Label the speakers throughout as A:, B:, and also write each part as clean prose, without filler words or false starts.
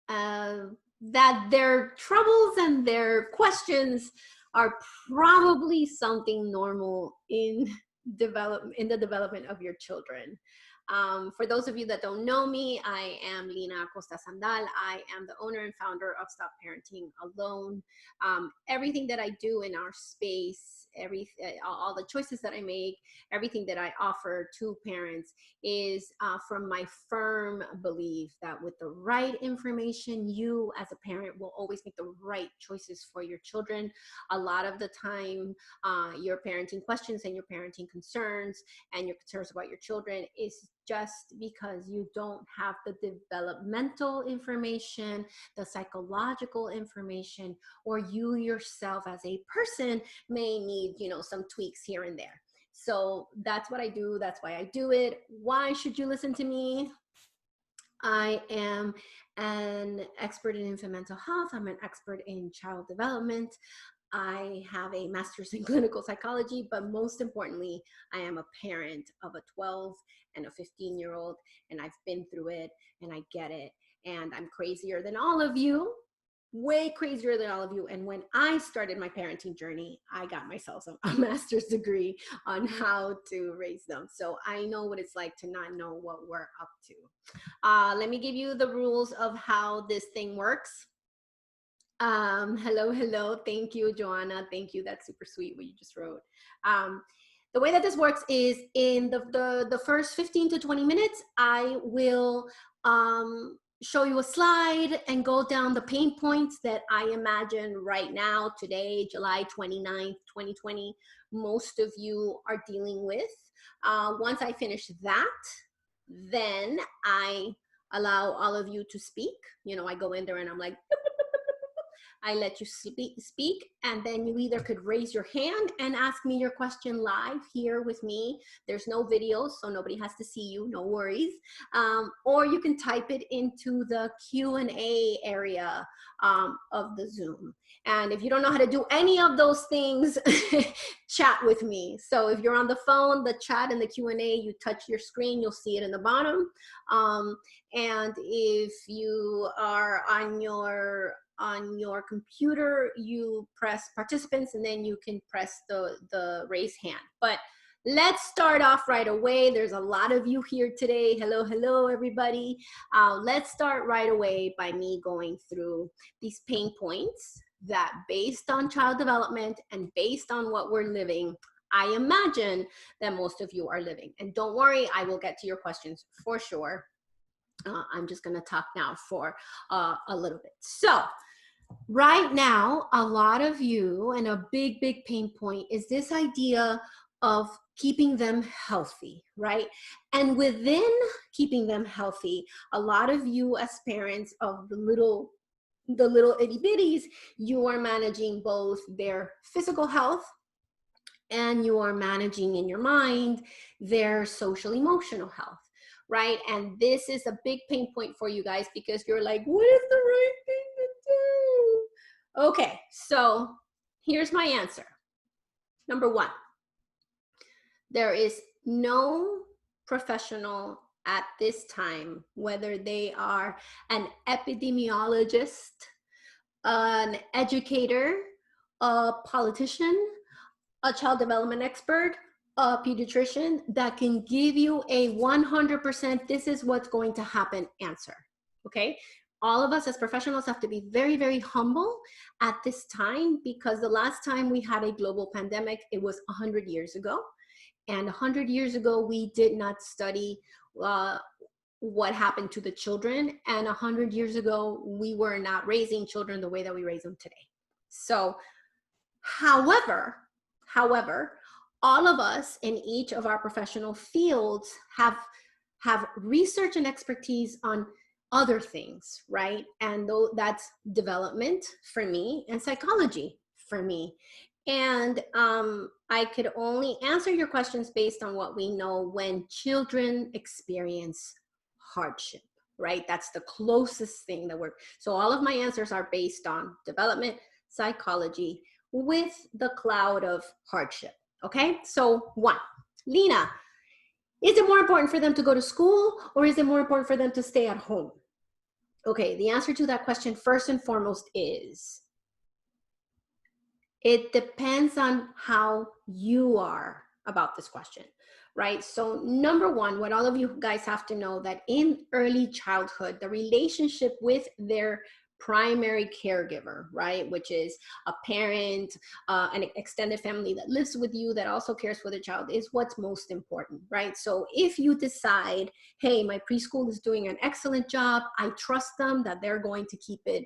A: that their troubles and their questions are probably something normal in the development of your children. For those of you that don't know me, I am Lina Acosta Sandal. I am the owner and founder of Stop Parenting Alone. Everything that I do in our space, all the choices that I make, everything that I offer to parents is from my firm belief that with the right information, you as a parent will always make the right choices for your children. A lot of the time, your parenting questions and your parenting concerns and your concerns about your children is just because you don't have the developmental information, the psychological information, or you yourself as a person may need, some tweaks here and there. So that's what I do. That's why I do it. Why should you listen to me? I am an expert in infant mental health. I'm an expert in child development. I have a master's in clinical psychology, but most importantly, I am a parent of a 12 and a 15-year-old, and I've been through it, and I get it, and I'm crazier than all of you, way crazier than all of you. And when I started my parenting journey, I got myself a master's degree on how to raise them. So I know what it's like to not know what we're up to. Let me give you the rules of how this thing works. Hello. Thank you, Joanna. Thank you. That's super sweet what you just wrote. The way that this works is in the first 15 to 20 minutes, I will show you a slide and go down the pain points that I imagine right now, today, July 29th, 2020, most of you are dealing with. Once I finish that, then I allow all of you to speak. I go in there and I'm like, I let you speak, and then you either could raise your hand and ask me your question live here with me. There's no video, so nobody has to see you, no worries. Or you can type it into the Q&A area of the Zoom. And if you don't know how to do any of those things, chat with me. So if you're on the phone, the chat and the Q&A, you touch your screen, you'll see it in the bottom. And if you are on your computer, you press participants, and then you can press the raise hand. But let's start off right away. There's a lot of you here today. Hello, everybody. Let's start right away by me going through these pain points that, based on child development and based on what we're living, I imagine that most of you are living. And don't worry, I will get to your questions for sure. I'm just going to talk now for a little bit. So right now, a lot of you, and a big pain point is this idea of keeping them healthy, right? And within keeping them healthy, a lot of you as parents of the little itty bitties, you are managing both their physical health and you are managing in your mind their social emotional health, right? And this is a big pain point for you guys because you're like, what is the right thing to do? Okay, so here's my answer. Number one, there is no professional at this time, whether they are an epidemiologist, an educator, a politician, a child development expert, a pediatrician, that can give you a 100% this is what's going to happen answer, okay? All of us as professionals have to be very humble at this time, because the last time we had a global pandemic, it was 100 years ago. And 100 years ago, we did not study what happened to the children. And 100 years ago, we were not raising children the way that we raise them today. So, however, all of us in each of our professional fields have research and expertise on other things, right? And that's development for me and psychology for me. And I could only answer your questions based on what we know when children experience hardship, right? That's the closest thing that so all of my answers are based on development, psychology, with the cloud of hardship, okay? So one, Lina, is it more important for them to go to school or is it more important for them to stay at home? Okay, the answer to that question first and foremost is it depends on how you are about this question, right? So number one, what all of you guys have to know that in early childhood, the relationship with their primary caregiver, right, which is a parent, an extended family that lives with you that also cares for the child, is what's most important, right? So if you decide, hey, my preschool is doing an excellent job, I trust them that they're going to keep it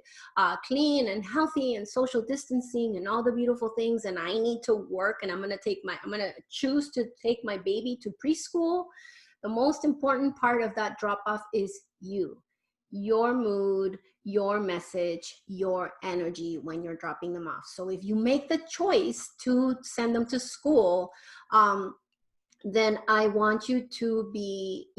A: clean and healthy and social distancing and all the beautiful things, and I need to work and I'm gonna choose to take my baby to preschool, the most important part of that drop off is you, your mood, your message, your energy when you're dropping them off. So if you make the choice to send them to school, then I want you to be,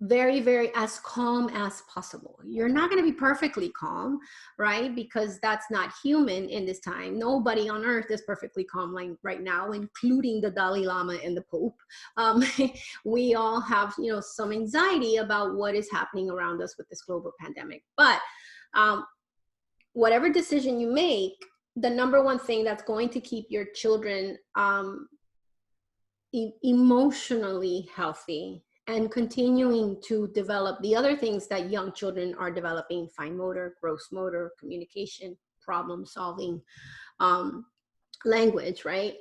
A: very, very as calm as possible. You're not going to be perfectly calm, right? Because that's not human in this time. Nobody on earth is perfectly calm like right now, including the Dalai Lama and the Pope. We all have, some anxiety about what is happening around us with this global pandemic. But whatever decision you make, the number one thing that's going to keep your children emotionally healthy and continuing to develop the other things that young children are developing, fine motor, gross motor, communication, problem solving, language, right,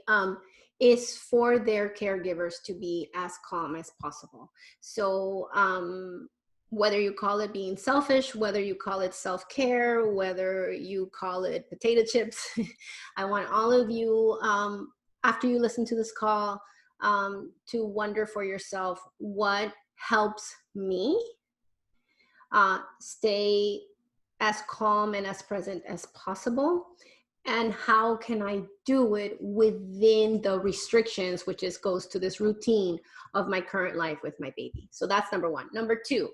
A: is for their caregivers to be as calm as possible. So whether you call it being selfish, whether you call it self-care, whether you call it potato chips, I want all of you, after you listen to this call, to wonder for yourself, what helps me stay as calm and as present as possible, and how can I do it within the restrictions, which goes to this routine of my current life with my baby. So that's number one. Number two,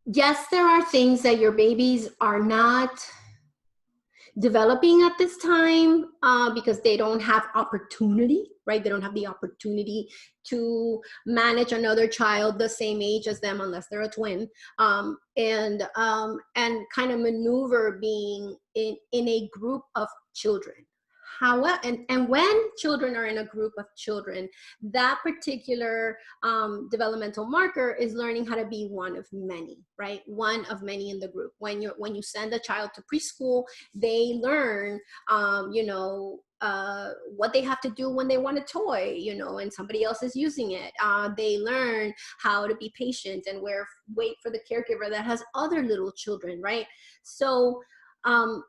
A: yes, there are things that your babies are not developing at this time because they don't have opportunity, right? They don't have the opportunity to manage another child the same age as them, unless they're a twin, and kind of maneuver being in a group of children. However, and when children are in a group of children, that particular developmental marker is learning how to be one of many, right? One of many in the group. When you send a child to preschool, they learn, what they have to do when they want a toy, and somebody else is using it. They learn how to be patient and wait for the caregiver that has other little children, right? So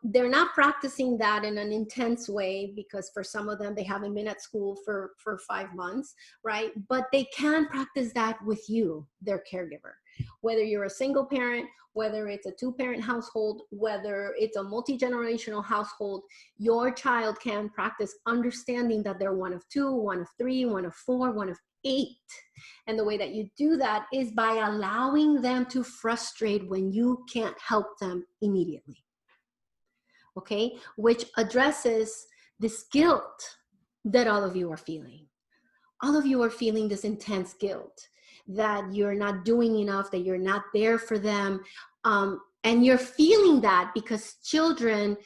A: they're not practicing that in an intense way, because for some of them, they haven't been at school for 5 months, right? But they can practice that with you, their caregiver. Whether you're a single parent, whether it's a 2-parent household, whether it's a multi-generational household, your child can practice understanding that they're one of 2, one of 3, one of 4, one of 8. And the way that you do that is by allowing them to frustrate when you can't help them immediately. Okay, which addresses this guilt that all of you are feeling. All of you are feeling this intense guilt that you're not doing enough, that you're not there for them. And you're feeling that because children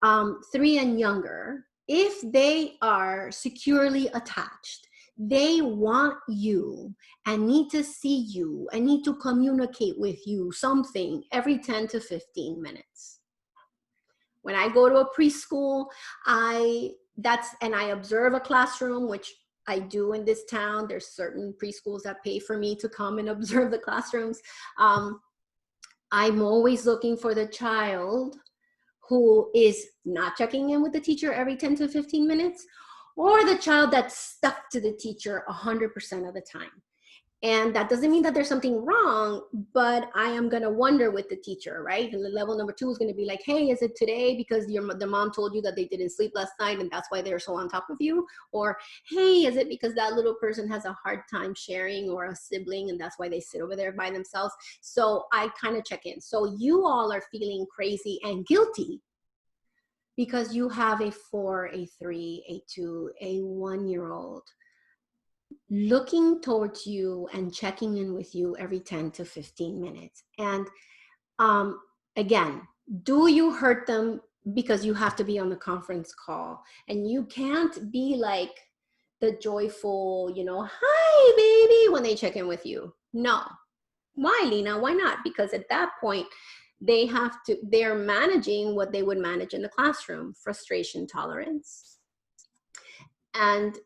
A: 3 and younger, if they are securely attached, they want you and need to see you and need to communicate with you something every 10 to 15 minutes. When I go to a preschool, I observe a classroom, which I do in this town. There's certain preschools that pay for me to come and observe the classrooms. I'm always looking for the child who is not checking in with the teacher every 10 to 15 minutes, or the child that's stuck to the teacher 100% of the time. And that doesn't mean that there's something wrong, but I am going to wonder with the teacher, right? And the level number 2 is going to be like, hey, is it today because the mom told you that they didn't sleep last night and that's why they're so on top of you? Or, hey, is it because that little person has a hard time sharing, or a sibling, and that's why they sit over there by themselves? So I kind of check in. So you all are feeling crazy and guilty because you have a 4, a 3, a 2, a 1-year-old looking towards you and checking in with you every 10 to 15 minutes. And um, again, do you hurt them because you have to be on the conference call and you can't be like the joyful, you know, hi baby, when they check in with you? No. Why, Lena? Why not? Because at that point, they're managing what they would manage in the classroom: frustration tolerance and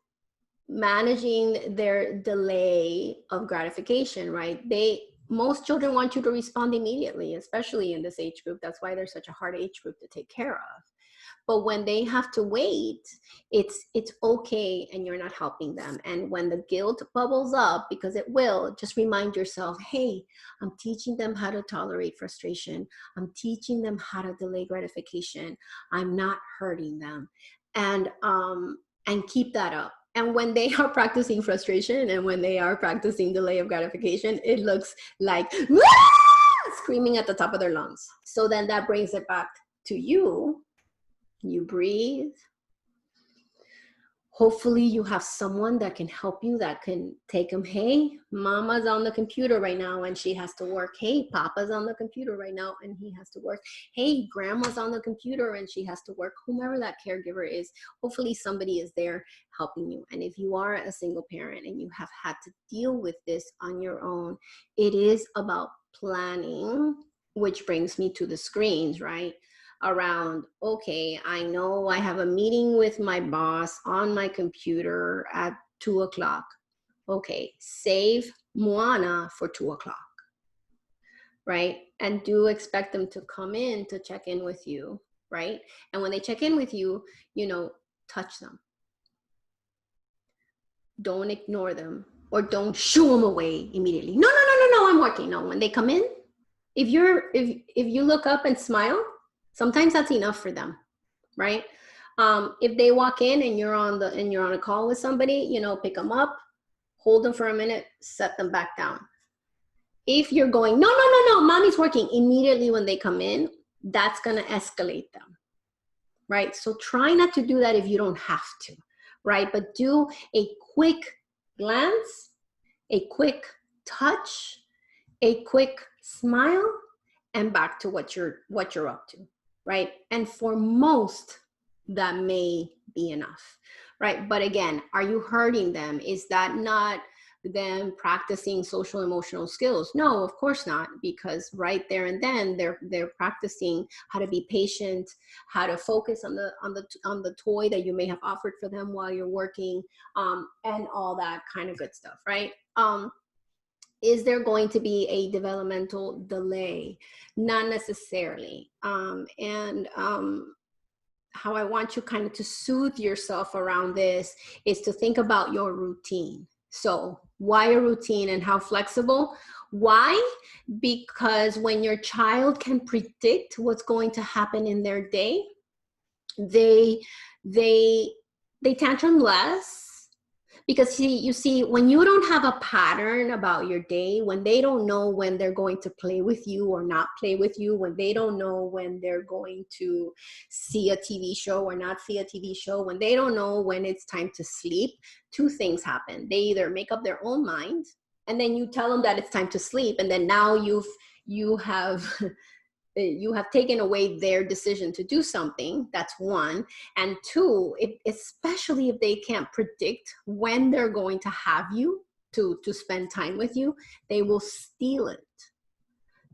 A: managing their delay of gratification, right? Most children want you to respond immediately, especially in this age group. That's why they're such a hard age group to take care of. But when they have to wait, it's okay, and you're not helping them. And when the guilt bubbles up, because it will, just remind yourself, hey, I'm teaching them how to tolerate frustration. I'm teaching them how to delay gratification. I'm not hurting them. And keep that up. And when they are practicing frustration and when they are practicing delay of gratification, it looks like screaming at the top of their lungs. So then that brings it back to you. You breathe. Hopefully you have someone that can help you, that can take them. Hey, mama's on the computer right now and she has to work. Hey, papa's on the computer right now and he has to work. Hey, grandma's on the computer and she has to work. Whomever that caregiver is, hopefully somebody is there helping you. And if you are a single parent and you have had to deal with this on your own, it is about planning, which brings me to the screens, right? Around, okay, I know I have a meeting with my boss on my computer at 2 o'clock. Okay, save Moana for 2 o'clock, right? And do expect them to come in to check in with you, right? And when they check in with you, you know, touch them. Don't ignore them, or don't shoo them away immediately. No, I'm working. No, when they come in, if you look up and smile, sometimes that's enough for them, right? If they walk in and you're on a call with somebody, you know, pick them up, hold them for a minute, set them back down. If you're going, no, mommy's working, immediately when they come in, that's gonna escalate them, right? So try not to do that if you don't have to, right? But do a quick glance, a quick touch, a quick smile, and back to what you're up to, right? And for most, that may be enough, right? But again, are you hurting them? Is that not them practicing social emotional skills? No, of course not, because right there and then they're practicing how to be patient, how to focus on the toy that you may have offered for them while you're working, and all that kind of good stuff, right? Is there going to be a developmental delay? Not necessarily. How I want you kind of to soothe yourself around this is to think about your routine. So why a routine and how flexible? Why? Because when your child can predict what's going to happen in their day, they tantrum less. Because you see, when you don't have a pattern about your day, when they don't know when they're going to play with you or not play with you, when they don't know when they're going to see a TV show or not see a TV show, when they don't know when it's time to sleep, two things happen. They either make up their own mind, and then you tell them that it's time to sleep, and then now you have taken away their decision to do something. That's one. And two, especially if they can't predict when they're going to have you to spend time with you, they will steal it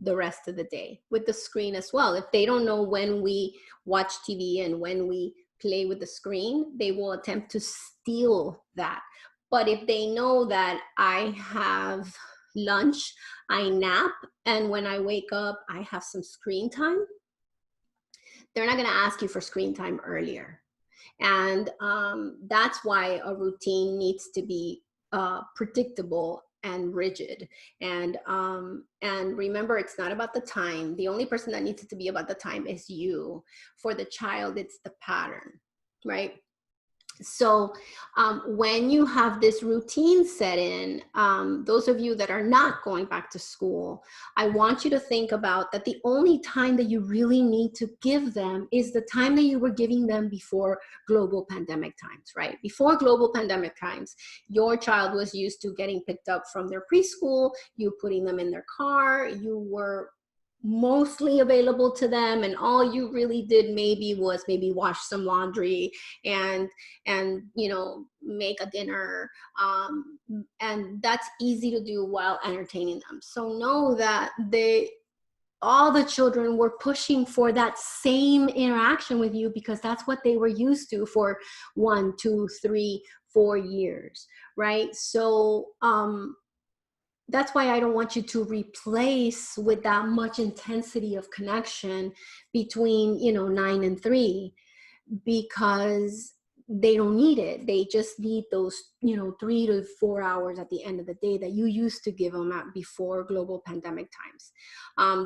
A: the rest of the day with the screen as well. If they don't know when we watch TV and when we play with the screen, they will attempt to steal that. But if they know that I have lunch, I nap, and when I wake up, I have some screen time, they're not going to ask you for screen time earlier. And that's why a routine needs to be predictable and rigid. And remember, it's not about the time. The only person that needs it to be about the time is you. For the child, it's the pattern, right? So when you have this routine set in, those of you that are not going back to school, I want you to think about that the only time that you really need to give them is the time that you were giving them before global pandemic times, right? Before global pandemic times, your child was used to getting picked up from their preschool, you putting them in their car, you were mostly available to them, and all you really did maybe was maybe wash some laundry and make a dinner, and that's easy to do while entertaining them. So know that all the children were pushing for that same interaction with you because that's what they were used to for 1, 2, 3, 4 years, right? So that's why I don't want you to replace with that much intensity of connection between 9 and 3, because they don't need it. They just need those 3 to 4 hours at the end of the day that you used to give them at before global pandemic times.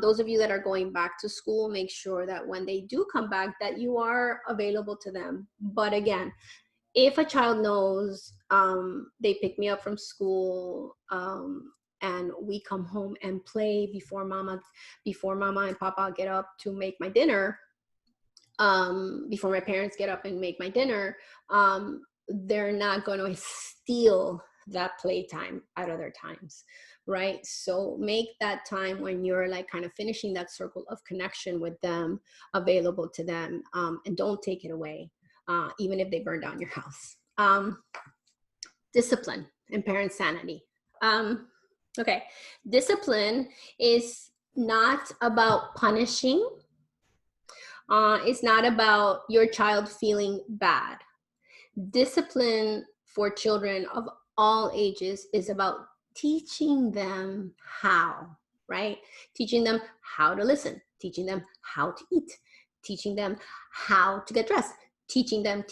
A: Those of you that are going back to school, make sure that when they do come back that you are available to them. But again, if a child knows they pick me up from school and we come home and play before mama and papa get up to make my dinner, before my parents get up and make my dinner, they're not going to steal that playtime at other times, right? So make that time when you're like kind of finishing that circle of connection with them available to them, and don't take it away, even if they burn down your house. Discipline and parent sanity. Okay, discipline is not about punishing. It's not about your child feeling bad. Discipline for children of all ages is about teaching them how, right? Teaching them how to listen, teaching them how to eat, teaching them how to get dressed, teaching them,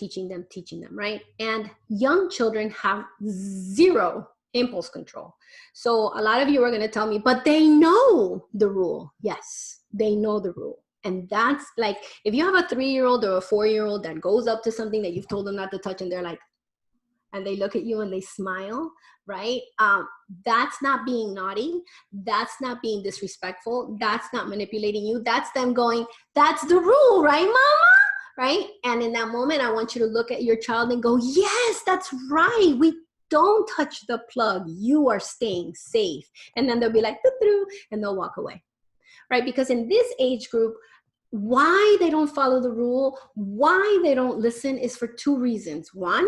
A: right? And young children have zero impulse control. So a lot of you are going to tell me, but they know the rule. Yes, they know the rule. And that's like, if you have a 3-year-old or a 4-year-old that goes up to something that you've told them not to touch and they're like, and they look at you and they smile, right? That's not being naughty. That's not being disrespectful. That's not manipulating you. That's them going, that's the rule, right, mama? Right? And in that moment, I want you to look at your child and go, yes, that's right. We don't touch the plug. You are staying safe. And then they'll be like, doo-doo, and they'll walk away. Right? Because in this age group, why they don't follow the rule, why they don't listen is for 2 reasons. One,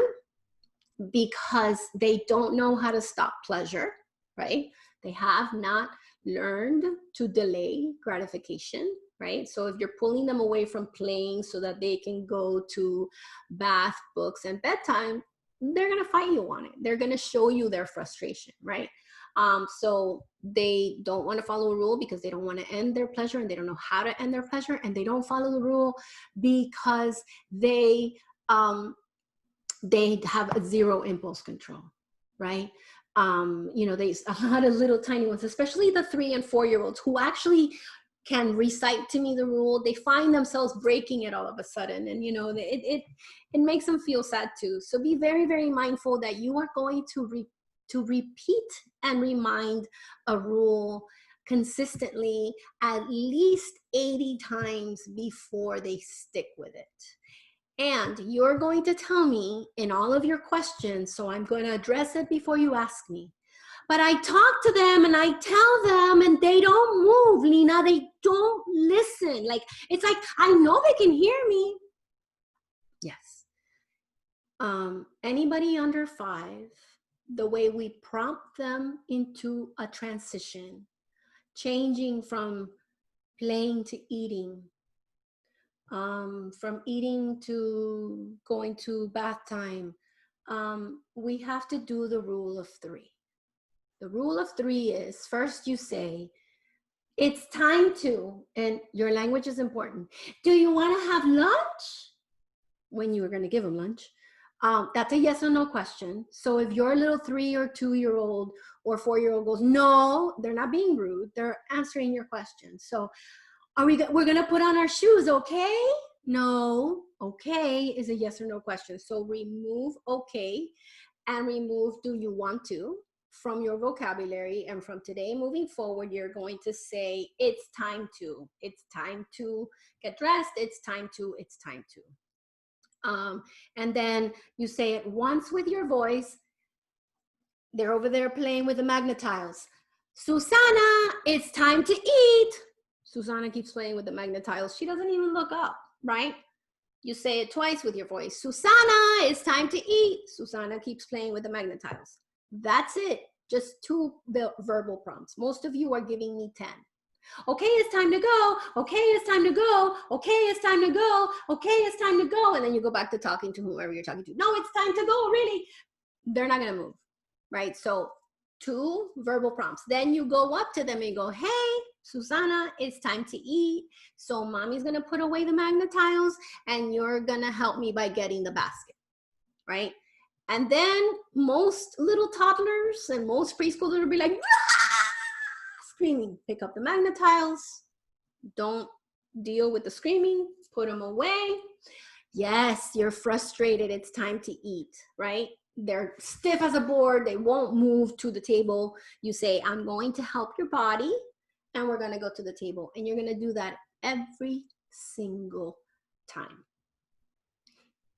A: because they don't know how to stop pleasure, right? They have not learned to delay gratification, right? So if you're pulling them away from playing so that they can go to bath, books, and bedtime, they're going to fight you on it. They're going to show you their frustration, right? So they don't want to follow a rule because they don't want to end their pleasure, and they don't know how to end their pleasure, and they don't follow the rule because they have a zero impulse control, right? There's a lot of little tiny ones, especially the 3 and 4-year-olds who actually can recite to me the rule. They find themselves breaking it all of a sudden, and it makes them feel sad too. So be very, very mindful that you are going to repeat and remind a rule consistently at least 80 times before they stick with it. And you're going to tell me in all of your questions, so I'm going to address it before you ask me. But I talk to them and I tell them and they don't move, Lina. They don't listen. Like, it's like, I know they can hear me. Yes. Anybody under 5, the way we prompt them into a transition, changing from playing to eating, from eating to going to bath time, we have to do the rule of 3. The rule of 3 is, first you say, it's time to, and your language is important. Do you want to have lunch? When you were going to give them lunch. That's a yes or no question. So if your little 3 or 2-year-old or 4-year-old goes, no, they're not being rude. They're answering your question. So we're going to put on our shoes, okay? No. Okay is a yes or no question. So remove okay and remove do you want to from your vocabulary. And from today moving forward, you're going to say, it's time to get dressed. It's time to. And then you say it once with your voice. They're over there playing with the magnetiles. Susana, it's time to eat. Susana keeps playing with the magnetiles. She doesn't even look up, right? You say it twice with your voice. Susana, it's time to eat. Susana keeps playing with the magnetiles. That's it. Just 2 verbal prompts. Most of you are giving me 10. Okay, it's time to go. Okay, it's time to go. Okay, it's time to go. Okay, it's time to go. And then you go back to talking to whoever you're talking to. No, it's time to go, really. They're not going to move, right? So 2 verbal prompts. Then you go up to them and you go, hey, Susana, it's time to eat. So mommy's going to put away the magnetiles and you're going to help me by getting the basket, right? And then most little toddlers and most preschoolers will be like, screaming, pick up the magnetiles. Don't deal with the screaming, put them away. Yes, you're frustrated. It's time to eat, right? They're stiff as a board. They won't move to the table. You say, I'm going to help your body and we're going to go to the table. And you're going to do that every single time.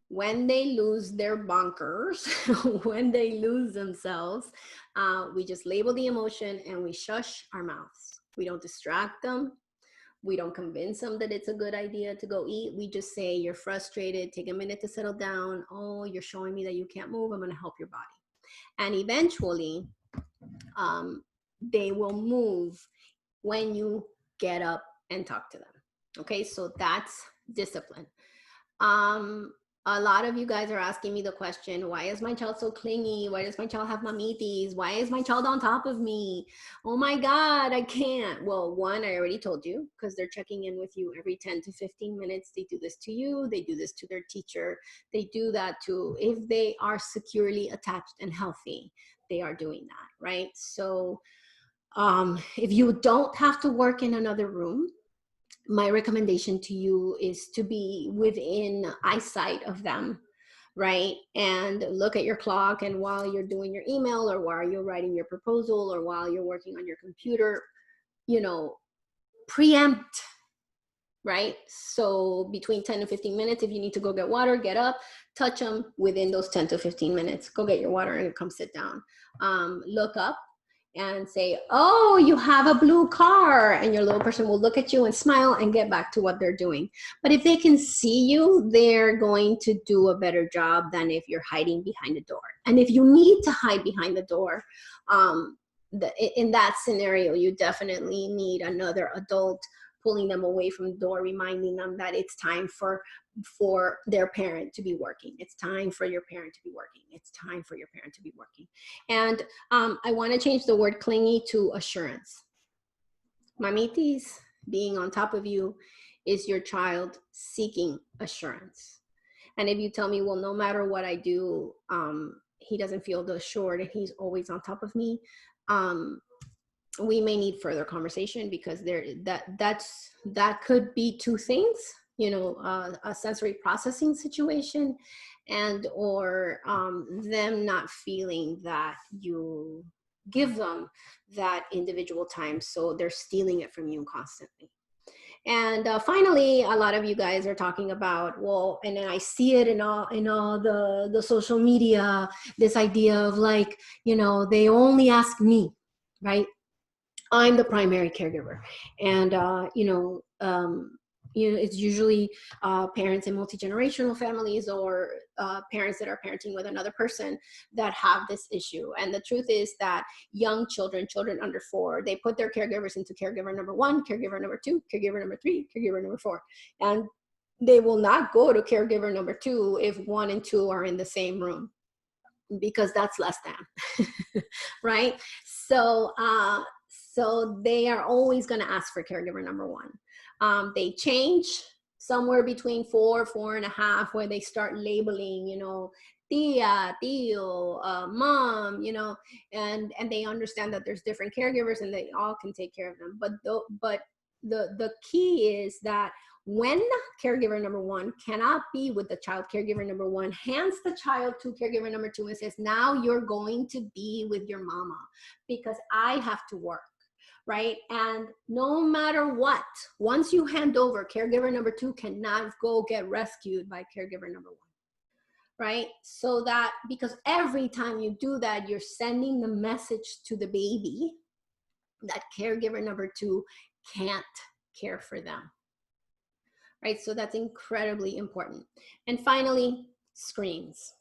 A: When they lose their bonkers, when they lose themselves, we just label the emotion and we shush our mouths. We don't distract them. We don't convince them that it's a good idea to go eat. We just say, you're frustrated. Take a minute to settle down. Oh, you're showing me that you can't move. I'm going to help your body. And eventually, they will move when you get up and talk to them. Okay, so that's discipline. A lot of you guys are asking me the question, why is my child so clingy? Why does my child have mamitis? Why is my child on top of me? Oh my God, I can't. Well, one, I already told you, because they're checking in with you every 10 to 15 minutes. They do this to you. They do this to their teacher. They do that to, if they are securely attached and healthy, they are doing that, right? So if you don't have to work in another room, my recommendation to you is to be within eyesight of them, right? And look at your clock, and while you're doing your email or while you're writing your proposal or while you're working on your computer, you know, preempt, right? So between 10 and 15 minutes, if you need to go get water, get up, touch them within those 10 to 15 minutes, go get your water and come sit down. Look up and say, oh, you have a blue car, and your little person will look at you and smile and get back to what they're doing. But if they can see you, they're going to do a better job than if you're hiding behind the door. And if you need to hide behind the door, in that scenario, you definitely need another adult pulling them away from the door, reminding them that it's time for their parent to be working. It's time for your parent to be working. It's time for your parent to be working. And I want to change the word clingy to assurance. Mamitis, being on top of you, is your child seeking assurance. And if you tell me, well, no matter what I do, he doesn't feel assured and he's always on top of me, we may need further conversation, because that could be 2 things, you know, a sensory processing situation and or them not feeling that you give them that individual time, so they're stealing it from you constantly. And finally, a lot of you guys are talking about, well, and then I see it in all the social media, this idea of like, you know, they only ask me, right? I'm the primary caregiver. And, it's usually parents in multi-generational families or parents that are parenting with another person that have this issue. And the truth is that young children under 4, they put their caregivers into caregiver number 1, caregiver number 2, caregiver number 3, caregiver number 4. And they will not go to caregiver number 2 if 1 and 2 are in the same room, because that's less than, right? So they are always going to ask for caregiver number 1. They change somewhere between 4, 4.5, where they start labeling, you know, tia, tío, mom, you know, and they understand that there's different caregivers and they all can take care of them. But the key is that When caregiver number one cannot be with the child, caregiver number one hands the child to caregiver number two and says, now you're going to be with your mama because I have to work, right? And no matter what, once you hand over, caregiver number two cannot go get rescued by caregiver number one. Right? So that, because every time you do that, you're sending the message to the baby that caregiver number two can't care for them. Right? So that's incredibly important. And finally, screens.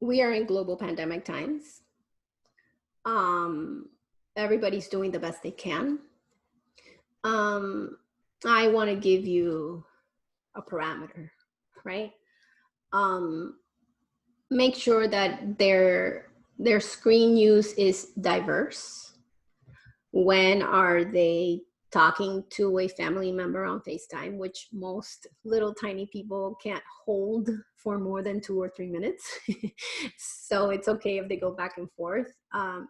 A: We are in global pandemic times. Everybody's doing the best they can. I want to give you a parameter, right? Make sure that their screen use is diverse. When are they talking to a family member on FaceTime, which most little tiny people can't hold for more than 2 or 3 minutes. So it's okay if they go back and forth.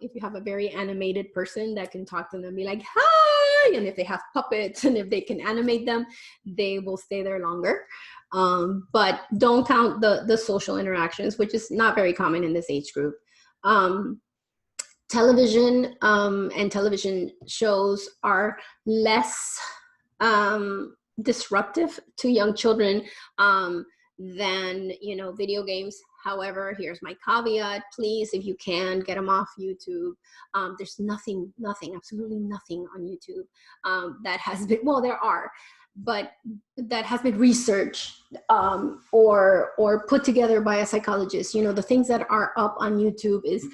A: If you have a very animated person that can talk to them and be like, hi, and if they have puppets and if they can animate them, they will stay there longer. But don't count the social interactions, which is not very common in this age group. Television and television shows are less disruptive to young children than, you know, video games. However, here's my caveat: please, if you can, get them off YouTube. There's nothing, absolutely nothing on YouTube that has been, well, there are, but that has been researched or put together by a psychologist. You know, the things that are up on YouTube is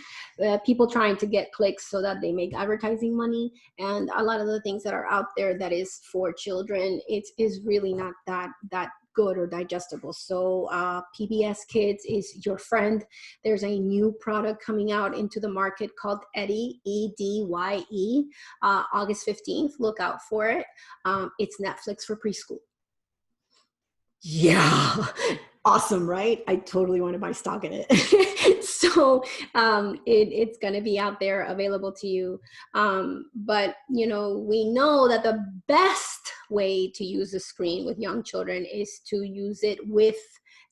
A: people trying to get clicks so that they make advertising money. And a lot of the things that are out there that is for children, it is really not that good or digestible. So PBS Kids is your friend. There's a new product coming out into the market called Edye, E-D-Y-E, August 15th. Look out for it. It's Netflix for preschool. Yeah, awesome, right? I totally want to buy stock in it. So it's going to be out there available to you. But, you know, we know that the best way to use a screen with young children is to use it with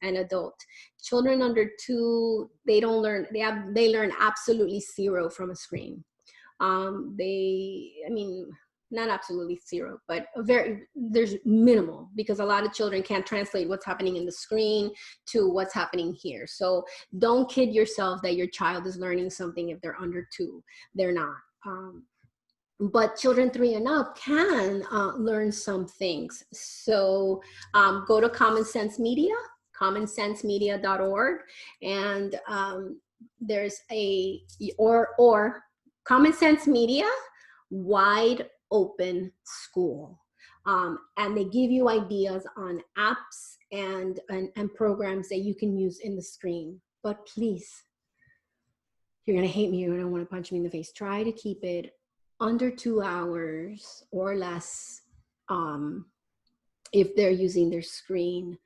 A: an adult. Children under 2, they don't learn, they learn absolutely zero from a screen. Not absolutely zero, but there's minimal, because a lot of children can't translate what's happening in the screen to what's happening here. So don't kid yourself that your child is learning something if they're under 2. They're not. But children 3 and up can learn some things. So go to Common Sense Media, commonsensemedia.org, and there's or Common Sense Media Wide Open School, and they give you ideas on apps and programs that you can use in the screen. But please, you're gonna hate me, you're gonna want to punch me in the face. Try to keep it under 2 hours or less if they're using their screen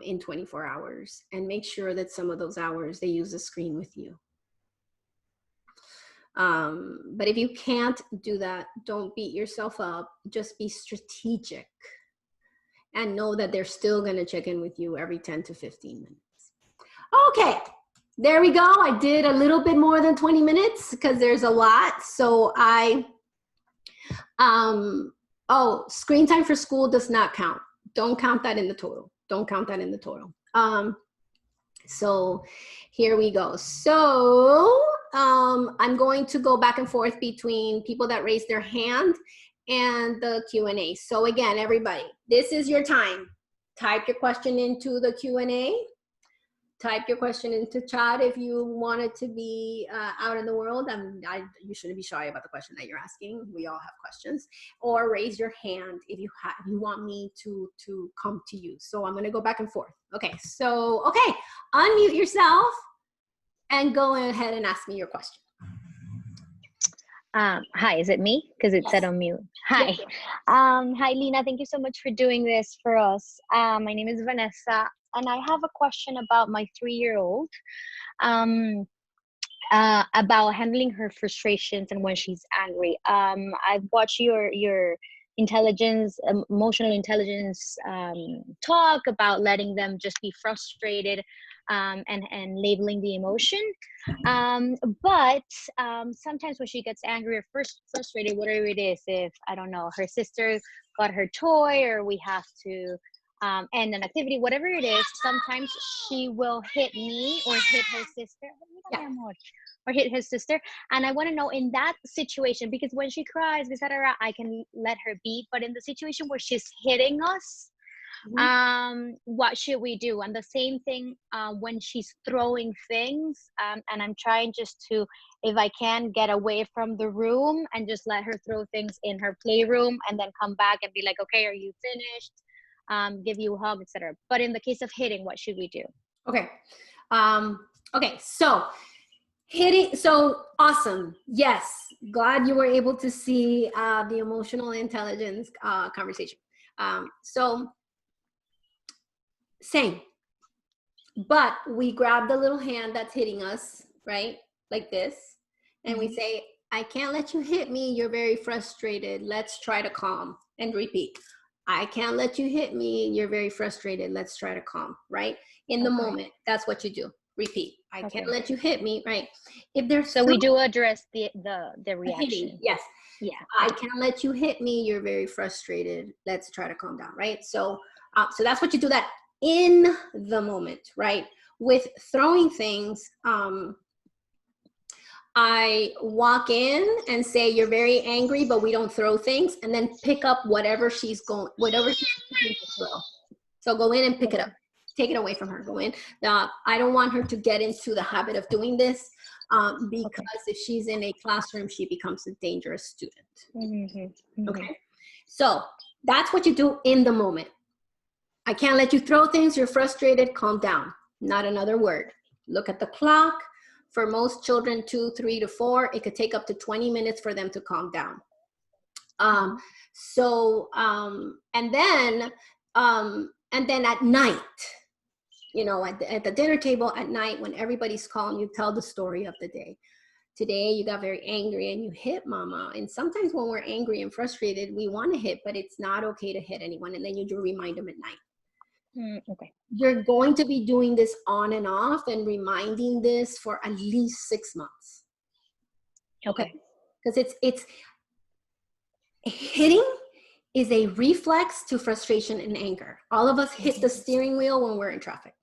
A: in 24 hours, and make sure that some of those hours they use the screen with you. But if you can't do that, don't beat yourself up. Just be strategic and know that they're still going to check in with you every 10 to 15 minutes. Okay, there we go. I did a little bit more than 20 minutes because there's a lot. So screen time for school does not count. Don't count that in the total. Don't count that in the total. So here we go. So I'm going to go back and forth between people that raise their hand and the Q&A. So again, everybody, this is your time. Type your question into the Q&A. Type your question into chat if you want it to be out in the world. You shouldn't be shy about the question that you're asking. We all have questions. Or raise your hand if you want me to come to you. So I'm going to go back and forth. Okay, so, okay, unmute yourself and go ahead and ask me your question.
B: Hi, is it me? Because it said unmute. Hi.
A: Yes.
B: Hi, Lina. Thank you so much for doing this for us. My name is Vanessa, and I have a question about my 3-year-old, about handling her frustrations and when she's angry. I've watched your intelligence, emotional intelligence talk about letting them just be frustrated, and labeling the emotion. But sometimes when she gets angry or frustrated, whatever it is, if I don't know, her sister got her toy, or we have to end an activity, whatever it is, sometimes she will hit me or hit her sister.
A: Yeah.
B: Or hit his sister. And I want to know, in that situation, because when she cries, etc., I can let her be. But in the situation where she's hitting us, what should we do? And the same thing when she's throwing things, and I'm trying just to, if I can, get away from the room and just let her throw things in her playroom, and then come back and be like, okay, are you finished? Give you a hug, etc. But in the case of hitting, what should we do?
A: Okay. Okay. So hitting. So awesome. Yes. Glad you were able to see the emotional intelligence conversation. So same, but we grab the little hand that's hitting us, right? Like this. And we say, I can't let you hit me. You're very frustrated. Let's try to calm, and repeat. I can't let you hit me. You're very frustrated. Let's try to calm, right? In the moment, that's what you do. Repeat. I can't let you hit me, right? If there's
B: so we do address the reaction.
A: Hitting, yes.
B: Yeah.
A: I can't let you hit me. You're very frustrated. Let's try to calm down, right? So, so that's what you do, that in the moment, right? With throwing things, I walk in and say, you're very angry, but we don't throw things, and then pick up whatever she's going to throw. So go in and pick it up. Take it away from her. Go in. Now, I don't want her to get into the habit of doing this, because if she's in a classroom, she becomes a dangerous student. Okay. So that's what you do in the moment. I can't let you throw things. You're frustrated. Calm down. Not another word. Look at the clock. For most children, 2, 3 to 4, it could take up to 20 minutes for them to calm down. And then at night, you know, at the dinner table at night, when everybody's calm, you tell the story of the day. Today, you got very angry and you hit mama. And sometimes when we're angry and frustrated, we want to hit, but it's not okay to hit anyone. And then you do remind them at night. You're going to be doing this on and off and reminding this for at least 6 months. Okay. Because it's hitting is a reflex to frustration and anger. All of us hit the steering wheel when we're in traffic.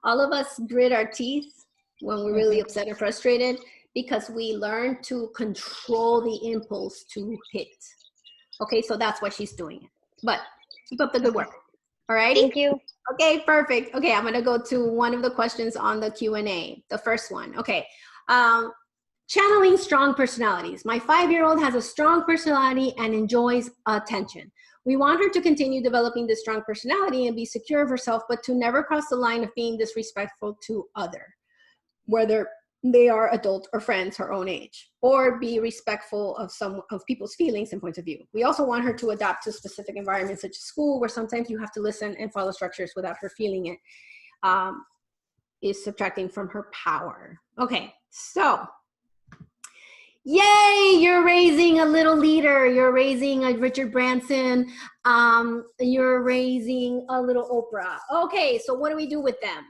A: All of us grit our teeth when we're really upset and frustrated, because we learn to control the impulse to hit. Okay, so that's why she's doing it. But keep up the good work. All righty?
B: Thank you.
A: Okay, perfect. Okay, I'm going to go to one of the questions on the Q&A. The first one. Okay. Channeling strong personalities. My 5-year-old has a strong personality and enjoys attention. We want her to continue developing this strong personality and be secure of herself, but to never cross the line of being disrespectful to other, whether they are adult or friends her own age, or be respectful of some of people's feelings and points of view. We also want her to adapt to specific environments such as school, where sometimes you have to listen and follow structures without her feeling it is subtracting from her power. Okay, so yay, you're raising a little leader. You're raising a Richard Branson. You're raising a little Oprah. Okay, so what do we do with them?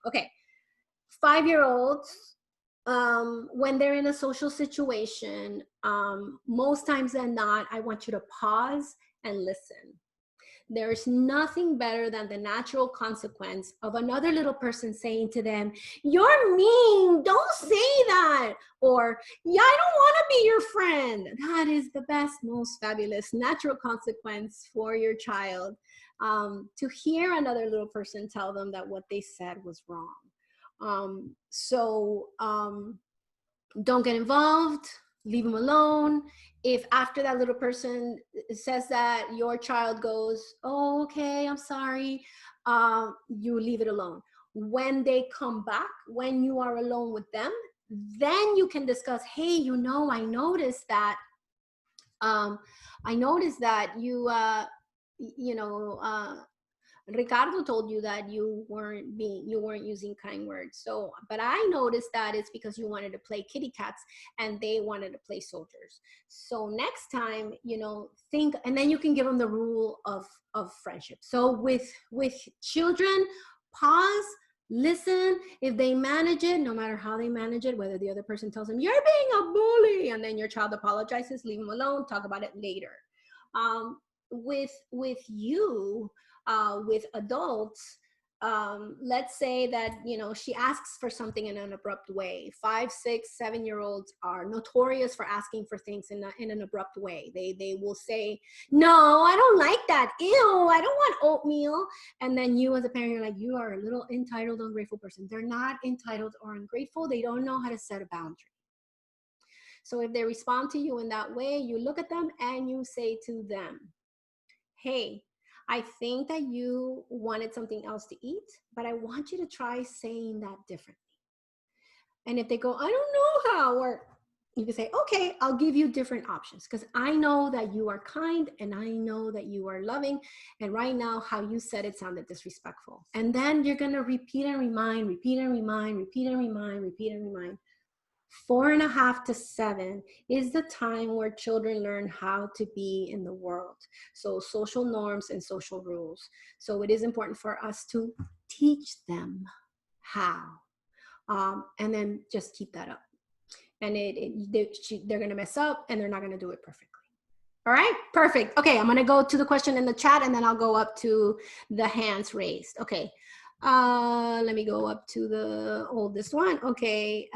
A: Okay, 5-year-olds, when they're in a social situation, most times than not, I want you to pause and listen. There's nothing better than the natural consequence of another little person saying to them, you're mean, don't say that. Or, yeah, I don't want to be your friend. That is the best, most fabulous natural consequence for your child, to hear another little person tell them that what they said was wrong. Don't get involved, leave them alone. If after that little person says that, your child goes, oh, okay, I'm sorry, you leave it alone. When they come back, when you are alone with them, then you can discuss, hey, you know, I noticed that you, Ricardo told you that you weren't using kind words. So, but I noticed that it's because you wanted to play kitty cats and they wanted to play soldiers. So next time, think, and then you can give them the rule of friendship. So with children, pause, listen. If they manage it, no matter how they manage it, whether the other person tells them you're being a bully and then your child apologizes, leave them alone, talk about it later. With you, with adults, let's say that she asks for something in an abrupt way. 5, 6, 7-year-olds are notorious for asking for things in an abrupt way. They will say, no, I don't like that, ew, I don't want oatmeal. And then you as a parent, you're like, you are a little entitled, ungrateful person. They're not entitled or ungrateful. They don't know how to set a boundary. So if they respond to you in that way, you look at them and you say to them, hey, I think that you wanted something else to eat, but I want you to try saying that differently. And if they go, I don't know how, or you can say, okay, I'll give you different options because I know that you are kind and I know that you are loving. And right now, how you said it sounded disrespectful. And then you're going to repeat and remind, repeat and remind, repeat and remind, repeat and remind. 4.5 to 7 is the time where children learn how to be in the world. So social norms and social rules. So it is important for us to teach them how. And then just keep that up. And they're going to mess up and they're not going to do it perfectly. All right, perfect. Okay, I'm going to go to the question in the chat and then I'll go up to the hands raised. Okay, let me go up to the oldest one. Okay.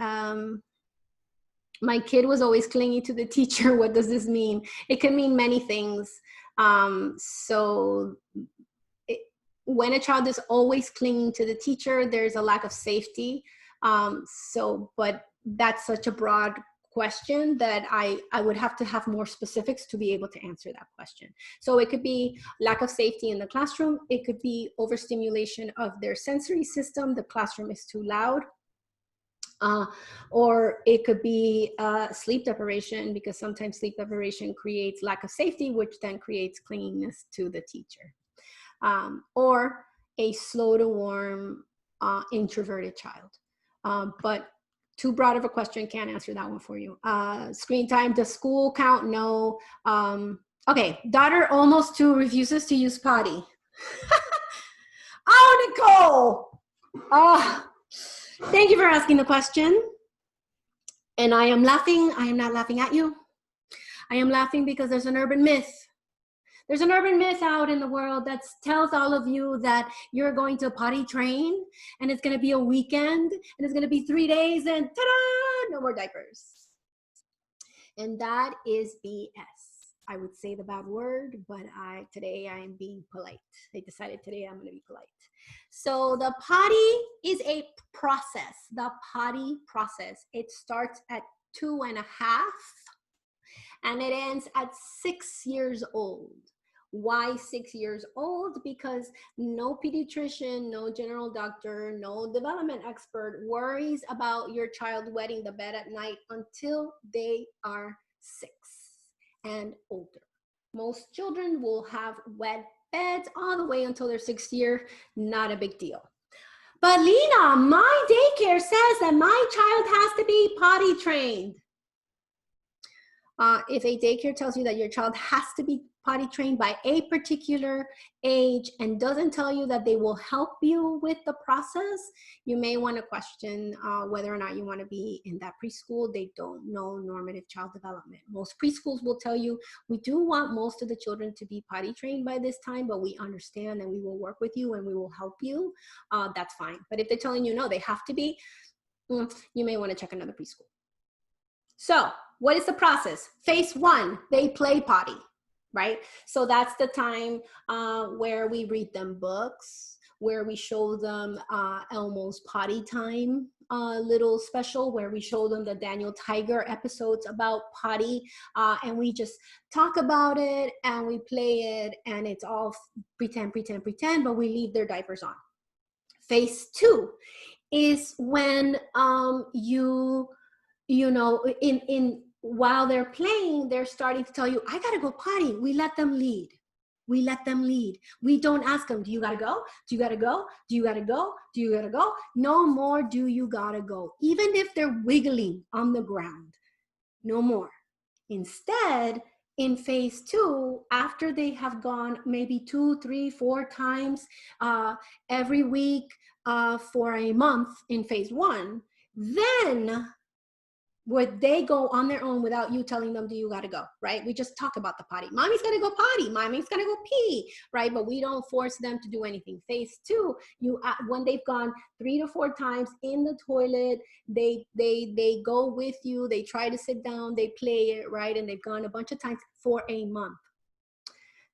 A: My kid was always clingy to the teacher. What does this mean? It can mean many things. When a child is always clinging to the teacher, there's a lack of safety. But that's such a broad question that I would have to have more specifics to be able to answer that question. So it could be lack of safety in the classroom. It could be overstimulation of their sensory system. The classroom is too loud. Or it could be sleep deprivation, because sometimes sleep deprivation creates lack of safety, which then creates clinginess to the teacher. Or a slow to warm introverted child. But too broad of a question, can't answer that one for you. Screen time, does school count? No. Okay, daughter almost 2 refuses to use potty. Oh, Nicole! Oh. Thank you for asking the question. And I am laughing. I am not laughing at you. I am laughing because there's an urban myth. There's an urban myth out in the world that tells all of you that you're going to potty train and it's going to be a weekend and it's going to be 3 days and ta-da, no more diapers. And that is BS. I would say the bad word, but today I am being polite. I decided today I'm going to be polite. So the potty is a process. The potty process. It starts at 2.5 and it ends at 6 years old. Why 6 years old? Because no pediatrician, no general doctor, no development expert worries about your child wetting the bed at night until they are 6 and older. Most children will have wet beds all the way until their 6th year, not a big deal. But Lena, my daycare says that my child has to be potty trained. If a daycare tells you that your child has to be potty trained by a particular age and doesn't tell you that they will help you with the process, you may want to question whether or not you want to be in that preschool. They don't know normative child development. Most preschools will tell you, we do want most of the children to be potty trained by this time, but we understand and we will work with you and we will help you. That's fine. But if they're telling you, no, they have to be, you may want to check another preschool. So what is the process? Phase 1, they play potty, right? So that's the time where we read them books, where we show them Elmo's potty time little special, where we show them the Daniel Tiger episodes about potty, and we just talk about it and we play it, and it's all pretend, but we leave their diapers on. Phase 2 is when while they're playing, they're starting to tell you, I gotta go potty. We let them lead. We let them lead. We don't ask them, do you gotta go? Do you gotta go? Do you gotta go? Do you gotta go? No more do you gotta go. Even if they're wiggling on the ground, no more. Instead, in phase 2, after they have gone maybe 2, 3, 4 times every week for a month in phase 1, then would they go on their own without you telling them, do you gotta go, right? We just talk about the potty. Mommy's gonna go potty, mommy's gonna go pee, right? But we don't force them to do anything. Phase 2, when they've gone 3 to 4 times in the toilet, they go with you, they try to sit down, they play it, right? And they've gone a bunch of times for a month.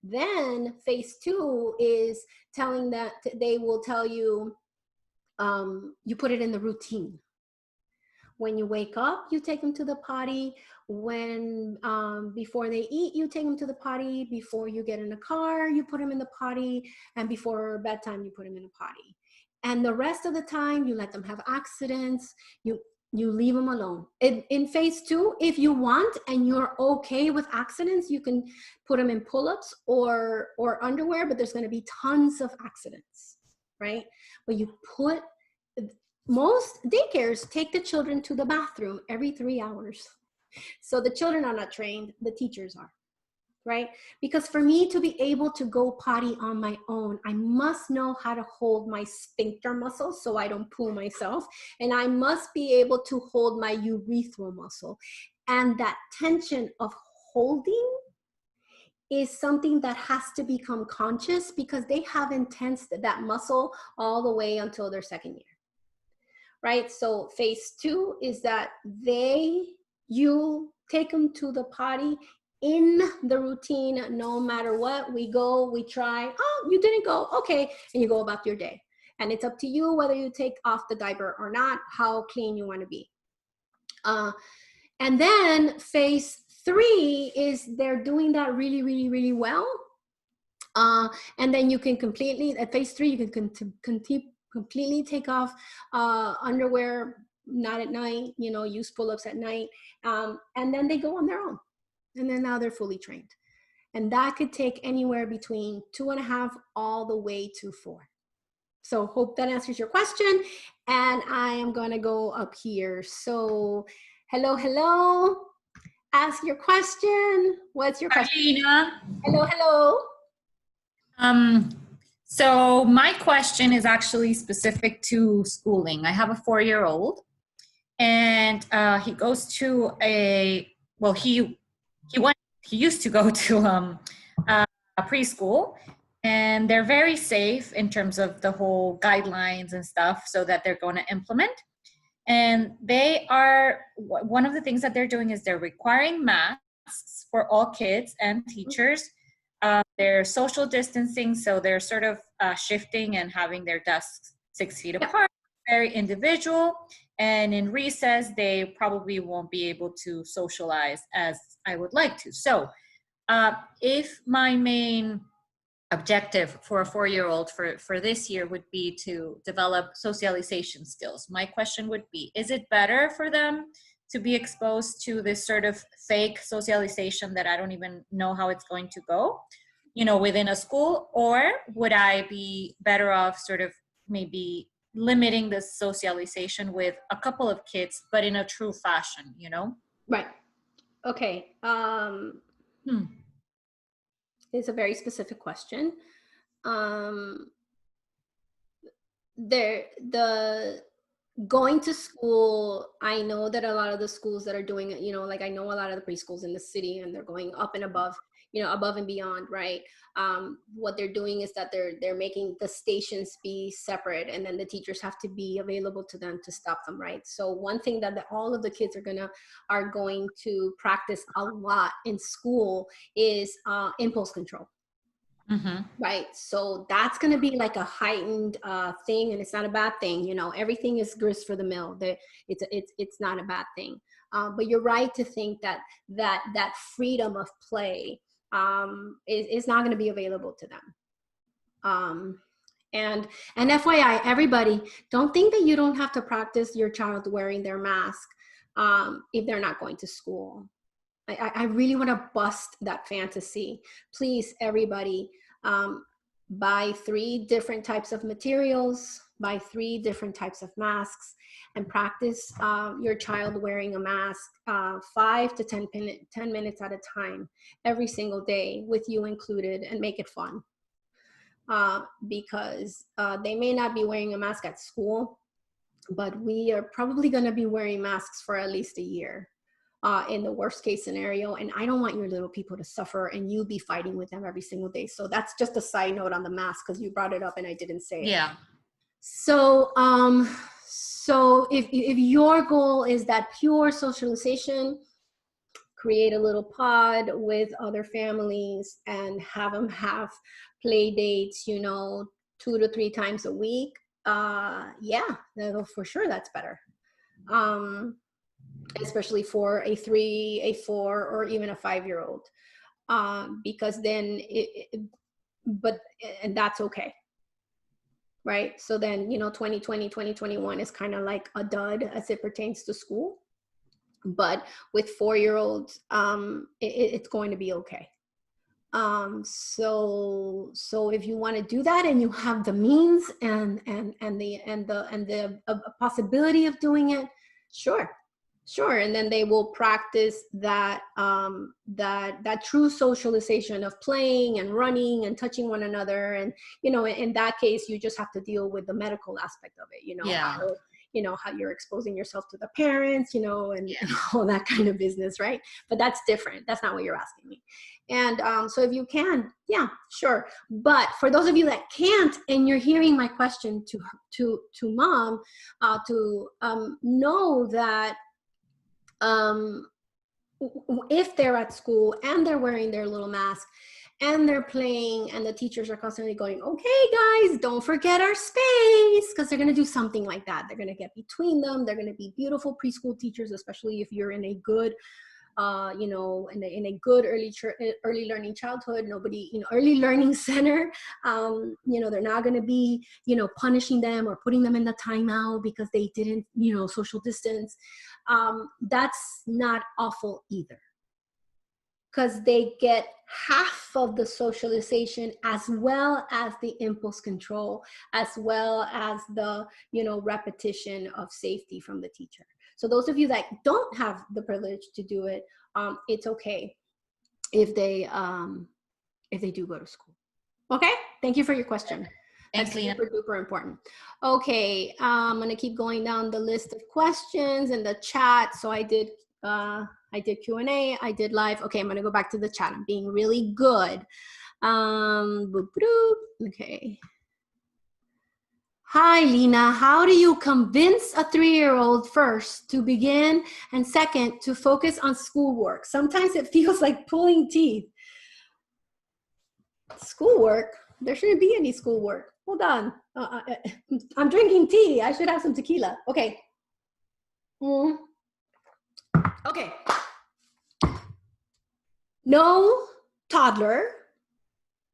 A: Then phase 2 is telling that they will tell you, you put it in the routine. When you wake up, you take them to the potty. When before they eat, you take them to the potty. Before you get in the car, you put them in the potty. And before bedtime, you put them in the potty. And the rest of the time, you let them have accidents. You leave them alone. In phase 2, if you want and you're okay with accidents, you can put them in pull-ups or underwear, but there's going to be tons of accidents, right? But you put... Most daycares take the children to the bathroom every 3 hours. So the children are not trained, the teachers are, right? Because for me to be able to go potty on my own, I must know how to hold my sphincter muscle so I don't poo myself. And I must be able to hold my urethral muscle. And that tension of holding is something that has to become conscious because they haven't tensed that muscle all the way until their second year. Right? So phase 2 is that you take them to the potty in the routine, no matter what. We go, we try. Oh, you didn't go. Okay. And you go about your day. And it's up to you whether you take off the diaper or not, how clean you want to be. And then phase 3 is they're doing that really, really, really well. And then you can completely, at phase 3, you can completely take off underwear, not at night, use pull-ups at night. And then they go on their own. And then now they're fully trained. And that could take anywhere between 2.5 all the way to 4. So hope that answers your question. And I am going to go up here. So hello. Ask your question. What's your question?
C: Hi, Lina.
A: Hello.
C: So my question is actually specific to schooling. I have a 4-year-old, and he goes to he used to go to a preschool, and they're very safe in terms of the whole guidelines and stuff, so that they're going to implement. And they are, one of the things that they're doing is they're requiring masks for all kids and teachers. They're social distancing, so they're sort of shifting and having their desks 6 feet apart, very individual. And in recess, they probably won't be able to socialize as I would like to. So if my main objective for a 4-year-old for this year would be to develop socialization skills, my question would be, is it better for them to be exposed to this sort of fake socialization that I don't even know how it's going to go, within a school? Or would I be better off sort of maybe limiting the socialization with a couple of kids, but in a true fashion,
A: Right. Okay. It's a very specific question. The going to school, I know that a lot of the schools that are doing it, like I know a lot of the preschools in the city, and they're going up and above, above and beyond, right? What they're doing is that they're making the stations be separate, and then the teachers have to be available to them to stop them, right? So one thing that all of the kids are going to practice a lot in school is impulse control. Mm-hmm. Right. So that's going to be like a heightened thing, and it's not a bad thing. Everything is grist for the mill. It's not a bad thing. But you're right to think that freedom of play is not going to be available to them. And FYI, everybody, don't think that you don't have to practice your child wearing their mask if they're not going to school. I really want to bust that fantasy. Please, everybody, buy 3 different types of materials, buy 3 different types of masks, and practice your child wearing a mask 5 to 10 minutes at a time every single day with you included, and make it fun. Because they may not be wearing a mask at school, but we are probably going to be wearing masks for at least a year in the worst case scenario. And I don't want your little people to suffer and you be fighting with them every single day. So that's just a side note on the mask, because you brought it up and I didn't say it.
C: Yeah.
A: So, so if your goal is that pure socialization, create a little pod with other families and have them have play dates, 2 to 3 times a week. Yeah, for sure that's better. Especially for a 3, a 4, or even a 5-year-old. Because then and that's okay. Right? So then, 2020, 2021 is kind of like a dud as it pertains to school. But with 4-year-olds, it's going to be okay. So if you want to do that and you have the means and the possibility of doing it, sure. And then they will practice that that true socialization of playing and running and touching one another. And in that case, you just have to deal with the medical aspect of it. How you're exposing yourself to the parents, and all that kind of business, right? But that's different. That's not what you're asking me. And so if you can, yeah, sure. But for those of you that can't, and you're hearing my question to mom, to know that if they're at school and they're wearing their little mask and they're playing and the teachers are constantly going, okay, guys, don't forget our space, because they're going to do something like that. They're going to get between them. They're going to be beautiful preschool teachers, especially if you're in a good, in a good early learning childhood, early learning center. They're not going to be, punishing them or putting them in the timeout because they didn't, social distance. That's not awful either, because they get half of the socialization as well as the impulse control, as well as the, repetition of safety from the teacher. So those of you that don't have the privilege to do it, it's okay if they do go to school. Okay, thank you for your question. That's super duper important. Okay, I'm gonna keep going down the list of questions in the chat. So I did Q&A, I did live. Okay, I'm gonna go back to the chat. I'm being really good. Okay. Hi, Lena. How do you convince a 3-year-old first to begin and second to focus on schoolwork? Sometimes it feels like pulling teeth. Schoolwork? There shouldn't be any schoolwork. Hold on. I'm drinking tea. I should have some tequila. Okay. Okay. No toddler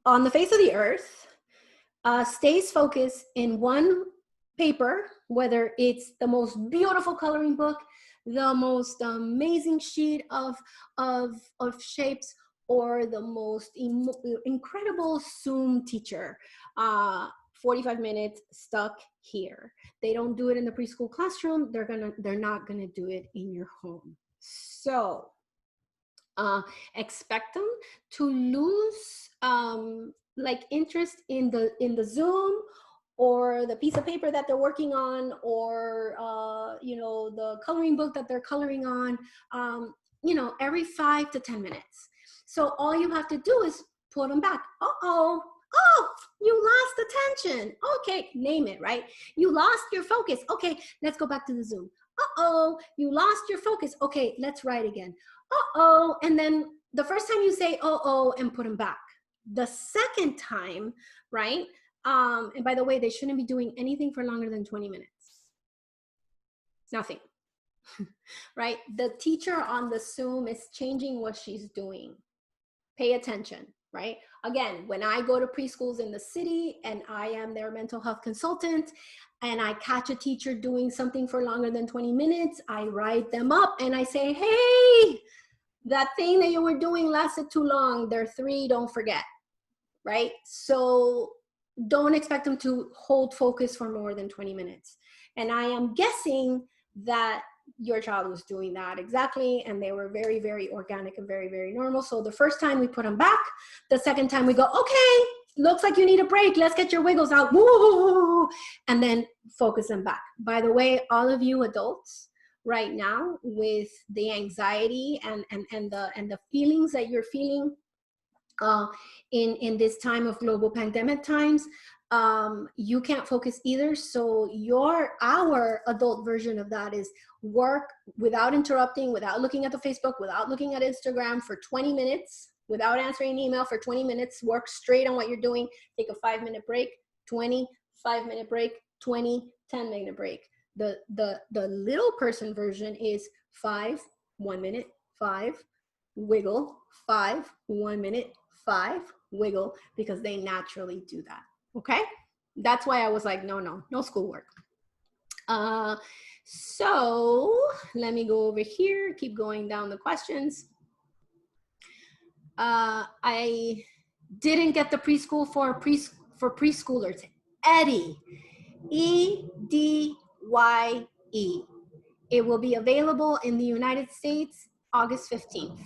A: on the face of the earth stays focused in one paper, whether it's the most beautiful coloring book, the most amazing sheet of shapes, or the most incredible Zoom teacher, 45 minutes stuck here. They don't do it in the preschool classroom. They're not gonna do it in your home. So expect them to lose interest in the Zoom or the piece of paper that they're working on, or the coloring book that they're coloring on, every 5 to 10 minutes. So all you have to do is pull them back. Oh, you lost attention. Okay, name it, right? You lost your focus. Okay, let's go back to the Zoom. You lost your focus. Okay, let's write again. And then the first time you say and put them back. The second time, right? And by the way, they shouldn't be doing anything for longer than 20 minutes. Nothing, right? The teacher on the Zoom is changing what she's doing. Pay attention, right? Again, when I go to preschools in the city and I am their mental health consultant and I catch a teacher doing something for longer than 20 minutes, I write them up and I say, hey, that thing that you were doing lasted too long. They're 3, don't forget, right? So don't expect them to hold focus for more than 20 minutes. And I am guessing that your child was doing that exactly, and they were very, very organic and very, very normal. So the first time we put them back, the second time we go, okay, looks like you need a break, let's get your wiggles out, woo, and then focus them back. By the way, all of you adults right now, with the anxiety and the feelings that you're feeling in this time of global pandemic times, you can't focus either. So our adult version of that is work without interrupting, without looking at the Facebook, without looking at Instagram for 20 minutes, without answering an email for 20 minutes, work straight on what you're doing, take a 5-minute break, 20, 5-minute break, 20, 10-minute break. The little person version is 5, 1 minute, 5, wiggle, 5, 1 minute, 5, wiggle, because they naturally do that. Okay, that's why I was like, no schoolwork. So let me go over here, keep going down the questions. I didn't get the preschool for preschoolers. Eddie, EDYE. It will be available in the United States August 15th.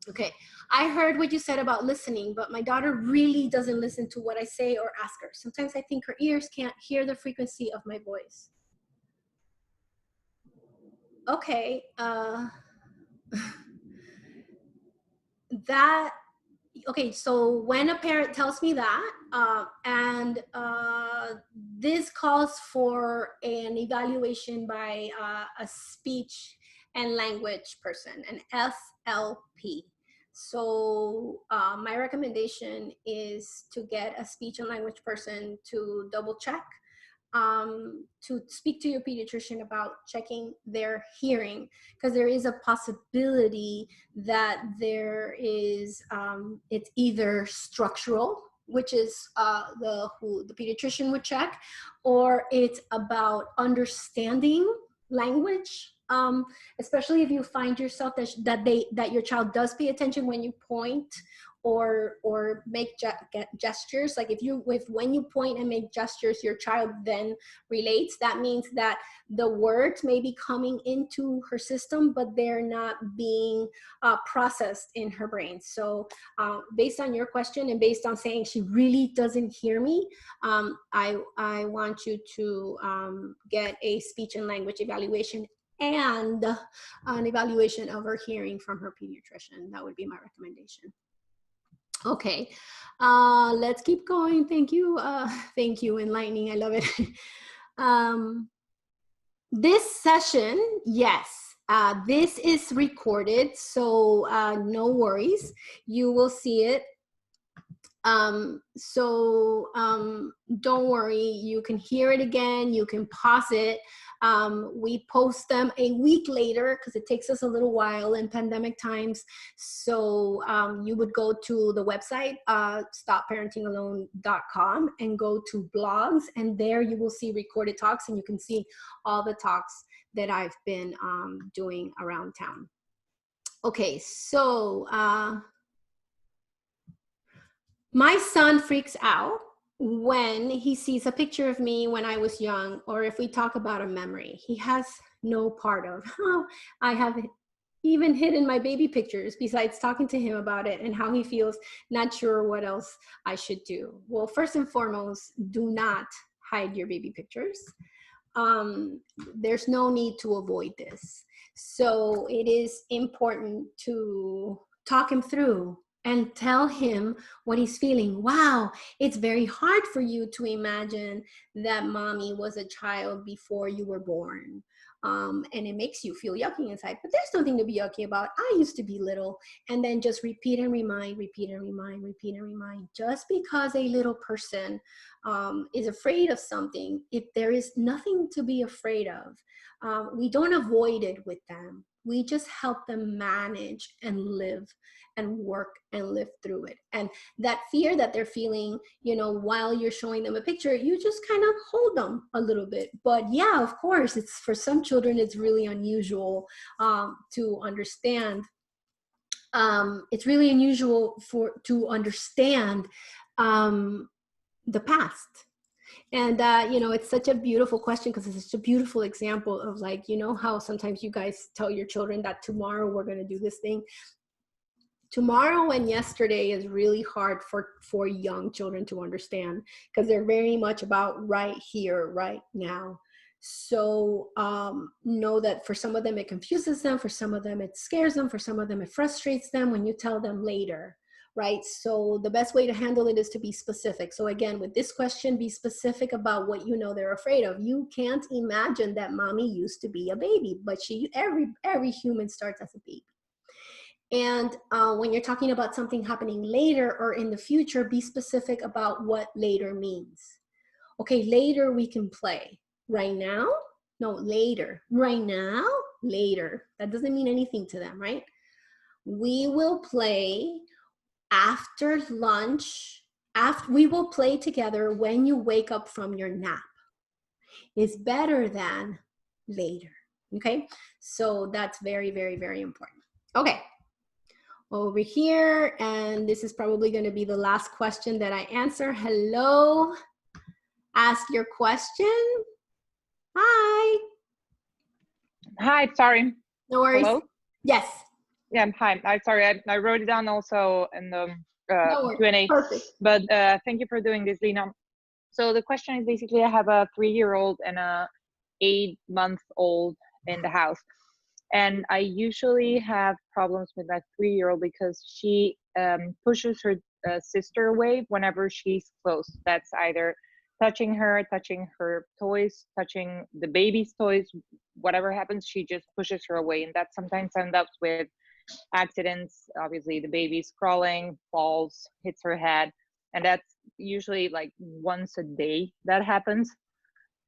A: Okay, I heard what you said about listening, but my daughter really doesn't listen to what I say or ask her. Sometimes I think her ears can't hear the frequency of my voice. Okay, okay, so when a parent tells me that, this calls for an evaluation by a speech and language person, an SLP. So my recommendation is to get a speech and language person to double check, to speak to your pediatrician about checking their hearing, because there is a possibility that there is, it's either structural, which is who the pediatrician would check, or it's about understanding language, especially if you find yourself that your child does pay attention when you point or make gestures. Like when you point and make gestures, your child then relates. That means that the words may be coming into her system, but they're not being processed in her brain. So based on your question and based on saying she really doesn't hear me, I want you to get a speech and language evaluation and an evaluation of her hearing from her pediatrician. That would be my recommendation. Okay, let's keep going. Thank you. Thank you, enlightening. I love it. This session, yes, this is recorded, so no worries. You will see it. Don't worry, you can hear it again, you can pause it. We post them a week later because it takes us a little while in pandemic times. So you would go to the website, stopparentingalone.com, and go to blogs, and there you will see recorded talks, and you can see all the talks that I've been doing around town. Okay, so my son freaks out when he sees a picture of me when I was young, or if we talk about a memory. He has no part of, I have even hidden my baby pictures besides talking to him about it and how he feels, not sure what else I should do. Well, first and foremost, do not hide your baby pictures. There's no need to avoid this. So it is important to talk him through and tell him what he's feeling. Wow, it's very hard for you to imagine that mommy was a child before you were born. And it makes you feel yucky inside, but there's nothing to be yucky about. I used to be little. And then just repeat and remind, repeat and remind, repeat and remind. Just because a little person is afraid of something, if there is nothing to be afraid of, we don't avoid it with them. We just help them manage and live and work and live through it. And that fear that they're feeling, you know, while you're showing them a picture, you just kind of hold them a little bit. But yeah, of course, it's for some children, it's really unusual to understand it's really unusual to understand the past. And it's such a beautiful question, because it's such a beautiful example of, like, how sometimes you guys tell your children that tomorrow we're going to do this thing. Tomorrow and yesterday is really hard for young children to understand, because they're very much about right here, right now. So know that for some of them it confuses them, for some of them it scares them, for some of them it frustrates them when you tell them later, right? So the best way to handle it is to be specific. So again, with this question, be specific about what they're afraid of. You can't imagine that mommy used to be a baby, but every human starts as a baby. And when you're talking about something happening later or in the future, be specific about what later means. Okay, later we can play. Right now? No, later. Right now? Later. That doesn't mean anything to them, right? We will play after lunch. We will play together when you wake up from your nap. It's better than later. Okay, so that's very, very, very important. Okay. Over here, and this is probably going to be the last question that I answer. Hello, ask your question. Hi.
D: Hi, sorry.
A: No worries.
D: Hello?
A: Yes.
D: Yeah, hi. I wrote it down also in the
A: No
D: Q&A.
A: Perfect.
D: But thank you for doing this, Lina. So the question is basically, I have a 3-year-old and a 8-month-old in the house. And I usually have problems with that 3-year-old because she pushes her sister away whenever she's close. That's either touching her toys, touching the baby's toys, whatever happens, she just pushes her away. And that sometimes ends up with accidents. Obviously, the baby's crawling, falls, hits her head. And that's usually like once a day that happens.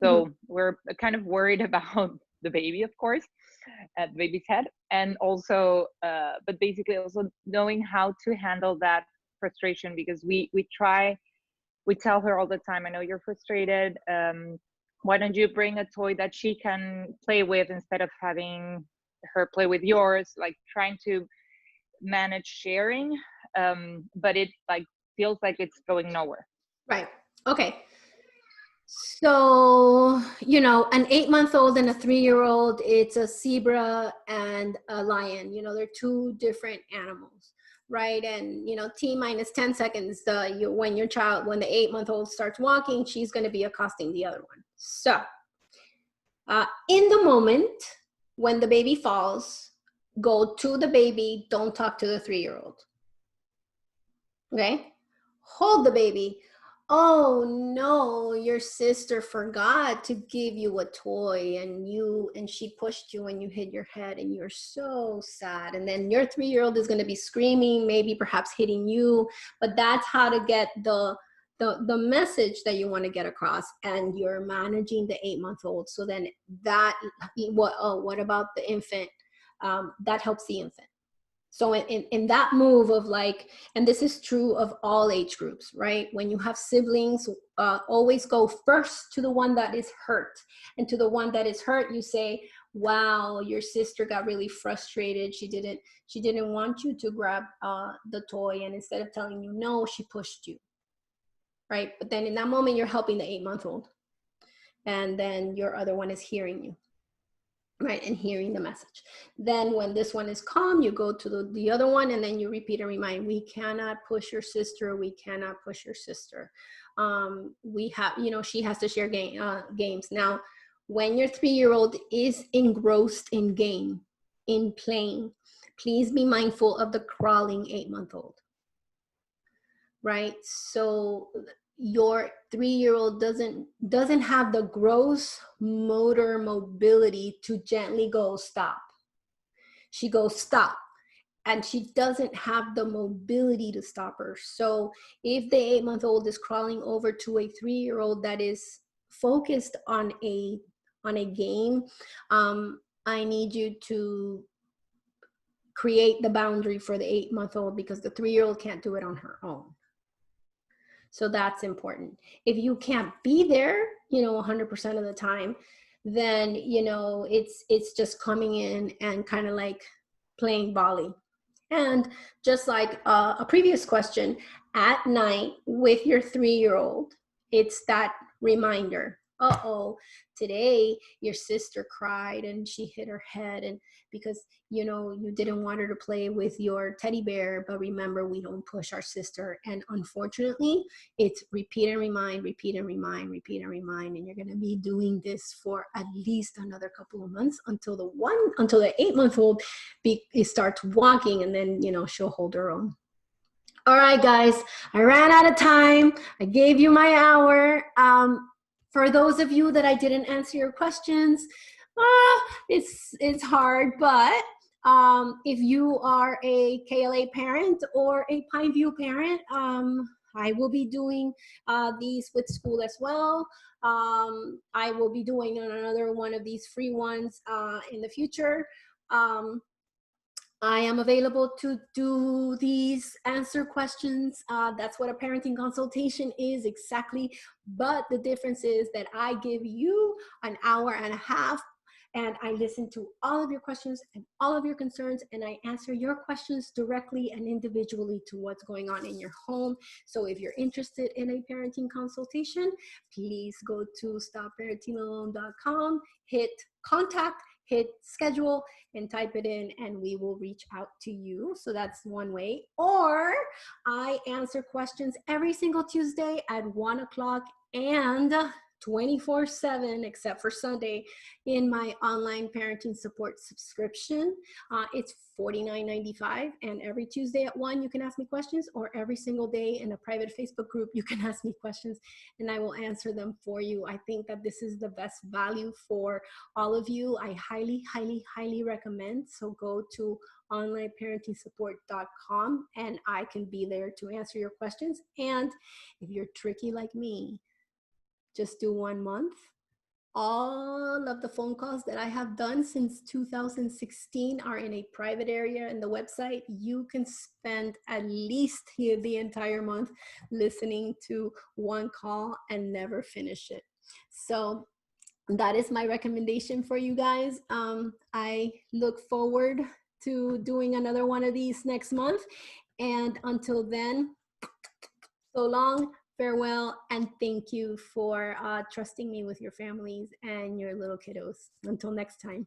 D: So we're kind of worried about the baby, of course, at the baby's head. And also, but basically also knowing how to handle that frustration, because we tell her all the time, I know you're frustrated. Why don't you bring a toy that she can play with instead of having her play with yours? Like trying to manage sharing, but it like feels like it's going nowhere.
A: Right. Okay. So, an 8-month-old and a 3-year-old, it's a zebra and a lion. They're two different animals, right? And, T minus 10 seconds, when the 8-month-old starts walking, she's going to be accosting the other one. So, in the moment when the baby falls, go to the baby, don't talk to the 3-year-old. Okay? Hold the baby. Oh no, your sister forgot to give you a toy and she pushed you and you hit your head and you're so sad. And then your 3-year-old is going to be screaming, maybe perhaps hitting you, but that's how to get the message that you want to get across, and you're managing the 8-month-old. So then what about the infant? That helps the infant. So in that move of like, and this is true of all age groups, right? When you have siblings, always go first to the one that is hurt. And to the one that is hurt, you say, wow, your sister got really frustrated. She didn't want you to grab the toy. And instead of telling you no, she pushed you, right? But then in that moment, you're helping the 8-month-old. And then your other one is hearing you. Right, and hearing the message. Then when this one is calm, you go to the other one, and then you repeat and remind, we cannot push your sister, we cannot push your sister. We have, she has to share games. Now, when your 3-year-old is engrossed in game, in playing, please be mindful of the crawling 8-month-old. Right, so your 3-year-old doesn't have the gross motor mobility to gently go stop. She goes stop, and she doesn't have the mobility to stop her. So if the 8-month-old is crawling over to a 3-year-old that is focused on a game, I need you to create the boundary for the 8-month-old, because the 3-year-old can't do it on her own. So that's important. If you can't be there, 100% of the time, then, it's just coming in and kind of like playing volley. And just like a previous question, at night with your 3-year-old, it's that reminder. Uh-oh, today your sister cried and she hit her head, and because you didn't want her to play with your teddy bear, but remember, we don't push our sister. And unfortunately, it's repeat and remind, repeat and remind, repeat and remind, and you're going to be doing this for at least another couple of months until the 8-month-old starts walking, and then she'll hold her own. All right, guys, I ran out of time. I gave you my hour. For those of you that I didn't answer your questions, it's hard, but if you are a KLA parent or a Pineview parent, I will be doing these with school as well. I will be doing another one of these free ones in the future. I am available to do these answer questions. That's what a parenting consultation is exactly. But the difference is that I give you an hour and a half, and I listen to all of your questions and all of your concerns, and I answer your questions directly and individually to what's going on in your home. So if you're interested in a parenting consultation, please go to stopparentingalone.com, hit contact, hit schedule, and type it in, and we will reach out to you. So that's one way. Or I answer questions every single Tuesday at 1 o'clock and 24/7, except for Sunday, in my online parenting support subscription. It's $49.95, and every Tuesday at 1 you can ask me questions, or every single day in a private Facebook group you can ask me questions, and I will answer them for you. I think that this is the best value for all of you. I highly, highly, highly recommend. So go to onlineparentingsupport.com, and I can be there to answer your questions. And if you're tricky like me, just do 1 month. All of the phone calls that I have done since 2016 are in a private area in the website. You can spend at least the entire month listening to one call and never finish it. So that is my recommendation for you guys. I look forward to doing another one of these next month. And until then, so long, farewell, and thank you for trusting me with your families and your little kiddos. Until next time.